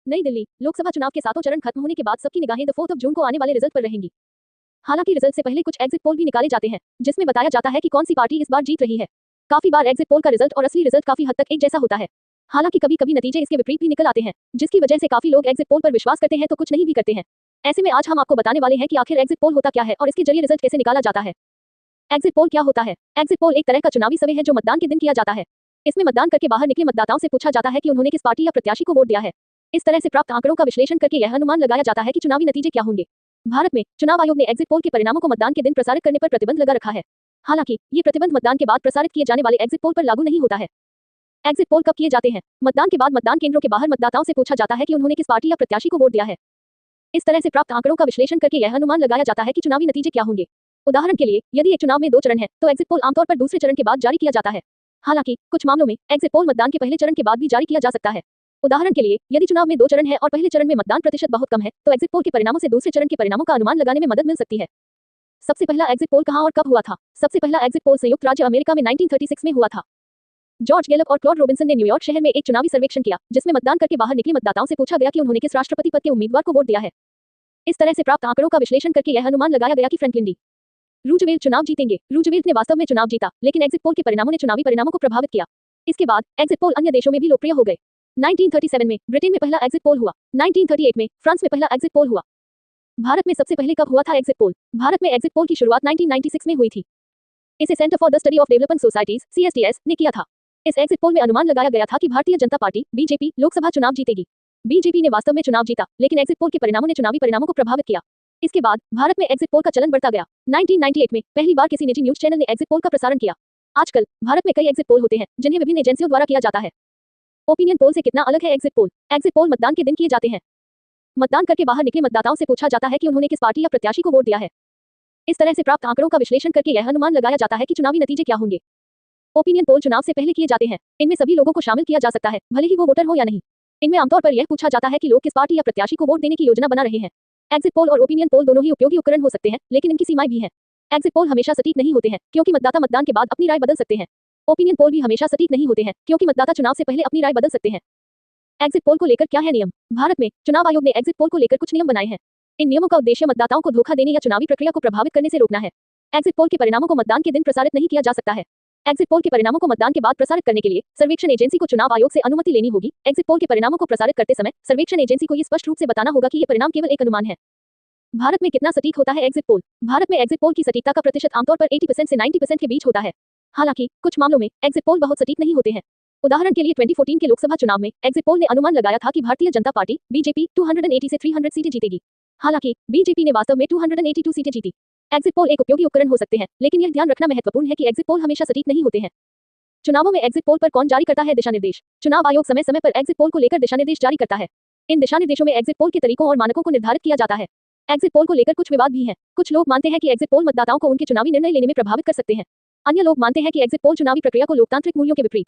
नई दिल्ली, लोकसभा चुनाव के सातों चरण खत्म होने के बाद सबकी निगाहें 4 जून को आने वाले रिजल्ट पर रहेंगी। हालांकि रिजल्ट से पहले कुछ एग्जिट पोल भी निकाले जाते हैं, जिसमें बताया जाता है कि कौन सी पार्टी इस बार जीत रही है। काफी बार एग्जिट पोल का रिजल्ट और असली रिजल्ट काफी हद तक एक जैसा होता है। हालांकि कभी-कभी नतीजे इसके विपरीत भी निकल आते हैं, जिसकी वजह से काफी लोग एग्जिट पोल पर विश्वास करते हैं तो कुछ नहीं भी करते हैं। ऐसे में आज हम आपको बताने वाले हैं कि आखिर एग्जिट पोल होता क्या है और इसके जरिए रिजल्ट कैसे निकाला जाता है। एग्जिट पोल क्या होता है? एग्जिट पोल एक तरह का चुनावी सर्वे है जो मतदान के दिन किया जाता है। इसमें मतदान करके बाहर निकले मतदाताओं से पूछा जाता है कि उन्होंने किस पार्टी या प्रत्याशी को वोट दिया है। इस तरह से प्राप्त आंकड़ों का विश्लेषण करके यह अनुमान लगाया जाता है कि चुनावी नतीजे क्या होंगे। भारत में चुनाव आयोग ने एग्जिट पोल के परिणामों को मतदान के दिन प्रसारित करने पर प्रतिबंध लगा रखा है। हालांकि ये प्रतिबंध मतदान के बाद प्रसारित किए जाने वाले एग्जिट पोल पर लागू नहीं होता है। एग्जिट पोल कब किए जाते हैं? मतदान के बाद मतदान केंद्रों के बाहर मतदाताओं से पूछा जाता है कि उन्होंने किस पार्टी या प्रत्याशी को वोट दिया है। इस तरह से प्राप्त आंकड़ों का विश्लेषण करके यह अनुमान लगाया जाता है कि चुनावी नतीजे क्या होंगे। उदाहरण के लिए, यदि एक चुनाव में 2 चरण है, तो एग्जिट पोल आमतौर पर दूसरे चरण के बाद जारी किया जाता है। हालांकि कुछ मामलों में एग्जिट पोल मतदान के पहले चरण के बाद भी जारी किया जा सकता है। उदाहरण के लिए, यदि चुनाव में 2 चरण है और पहले चरण में मतदान प्रतिशत बहुत कम है, तो एग्जिट पोल के परिणामों से दूसरे चरण के परिणामों का अनुमान लगाने में मदद मिल सकती है। सबसे पहला एग्जिट पोल कहां और कब हुआ था? सबसे पहला एग्जिट पोल संयुक्त राज्य अमेरिका में 1936 में हुआ था। जॉर्ज गैलप और क्लॉड रॉबिन्सन ने न्यूयॉर्क शहर में एक चुनावी सर्वेक्षण किया, जिसमें मतदान करके बाहर निकले मतदाताओं से पूछा गया कि उन्होंने किस राष्ट्रपति पद के उम्मीदवार को वोट दिया है। इस तरह से प्राप्त आंकड़ों का विश्लेषण करके यह अनुमान लगाया गया कि फ्रैंकलिन डी रूजवेल्ट चुनाव जीतेंगे। रूजवेल्ट ने वास्तव में चुनाव जीता, लेकिन एग्जिट पोल के परिणामों ने चुनावी परिणामों को प्रभावित किया। इसके बाद एग्जिट पोल अन्य देशों में भी लोकप्रिय हो गए। 1937 में ब्रिटेन में पहला एग्जिट पोल हुआ। 1938 में फ्रांस में पहला एग्जिट पोल हुआ। भारत में सबसे पहले कब हुआ था एग्जिट पोल? भारत में एग्जिट पोल की शुरुआत 1996 में हुई थी। इसे centre for the study of development societies (CSDS) ने किया था। इस एग्जिट पोल में अनुमान लगाया गया था कि भारतीय जनता पार्टी (BJP) लोकसभा चुनाव जीतेगी। BJP ने वास्तव में चुनाव जीता, लेकिन एग्जिट पोल के परिणामों ने चुनावी परिणामों को प्रभावित किया। इसके बाद भारत में एग्जिट पोल का चलन बढ़ता गया। 1998 में पहली बार किसी निजी न्यूज चैनल ने एग्जिट पोल का प्रसारण किया। आजकल भारत में कई एग्जिट पोल होते हैं, जिन्हें विभिन्न एजेंसियों द्वारा किया जाता है। ओपिनियन पोल से कितना अलग है एग्जिट पोल? एग्जिट पोल मतदान के दिन किए जाते हैं। मतदान करके बाहर निकले मतदाताओं से पूछा जाता है कि उन्होंने किस पार्टी या प्रत्याशी को वोट दिया है। इस तरह से प्राप्त आंकड़ों का विश्लेषण करके यह अनुमान लगाया जाता है कि चुनावी नतीजे क्या होंगे। ओपिनियन पोल चुनाव से पहले किए जाते हैं। इनमें सभी लोगों को शामिल किया जा सकता है, भले ही वो वोटर हो या नहीं। इनमें आमतौर पर यह पूछा जाता है कि लोग किस पार्टी या प्रत्याशी को वोट देने की योजना बना रहे हैं। एग्जिट पोल और ओपिनियन पोल दोनों ही उपयोगी उपकरण हो सकते हैं, लेकिन इनकी सीमाएं भी हैं। एग्जिट पोल हमेशा सटीक नहीं होते हैं, क्योंकि मतदाता मतदान के बाद अपनी राय बदल सकते हैं। ओपिनियन पोल भी हमेशा सटीक नहीं होते हैं, क्योंकि मतदाता चुनाव से पहले अपनी राय बदल सकते हैं। एग्जिट पोल को लेकर क्या है नियम? भारत में चुनाव आयोग ने एग्जिट पोल को लेकर कुछ नियम बनाए हैं। इन नियमों का उद्देश्य मतदाताओं को धोखा देने या चुनावी प्रक्रिया को प्रभावित करने से रोकना है। एग्जिट पोल के परिणामों को मतदान के दिन प्रसारित नहीं किया जा सकता है। एग्जिट पोल के परिणामों को मतदान के बाद प्रसारित करने के लिए सर्वेक्षण एजेंसी को चुनाव आयोग से अनुमति लेनी होगी। एग्जिट पोल के परिणामों को प्रसारित करते समय सर्वेक्षण एजेंसी को ये स्पष्ट रूप से बताना होगा कि ये परिणाम केवल एक अनुमान है। भारत में कितना सटीक होता है एग्जिट पोल? भारत में एग्जिट पोल की सटीकता का प्रतिशत आमतौर पर 80% से 90% के बीच होता है। हालांकि कुछ मामलों में एग्जिट पोल बहुत सटीक नहीं होते हैं। उदाहरण के लिए 2014 के लोकसभा चुनाव में एग्जिट पोल ने अनुमान लगाया था कि भारतीय जनता पार्टी (BJP) 280 से 300 सीटें जीतेगी। हालांकि BJP ने वास्तव में 282 सीटें जीती। एग्जिट पोल एक उपयोगी उपकरण हो सकते हैं, लेकिन यह ध्यान रखना महत्वपूर्ण है कि एग्जिट पोल हमेशा सटीक नहीं होते हैं। चुनावों में एग्जिट पोल पर कौन जारी करता है दिशानिर्देश? चुनाव आयोग समय समय पर एग्जिट पोल को लेकर दिशानिर्देश जारी करता है। इन दिशानिर्देशों में एग्जिट पोल के तरीकों और मानकों को निर्धारित किया जाता है। एग्जिट पोल को लेकर कुछ विवाद भी हैं। कुछ लोग मानते हैं कि एग्जिट पोल मतदाताओं को उनके चुनावी निर्णय लेने में प्रभावित कर सकते हैं। अन्य लोग मानते हैं कि एग्जिट पोल चुनावी प्रक्रिया को लोकतांत्रिक मूल्यों के विपरीत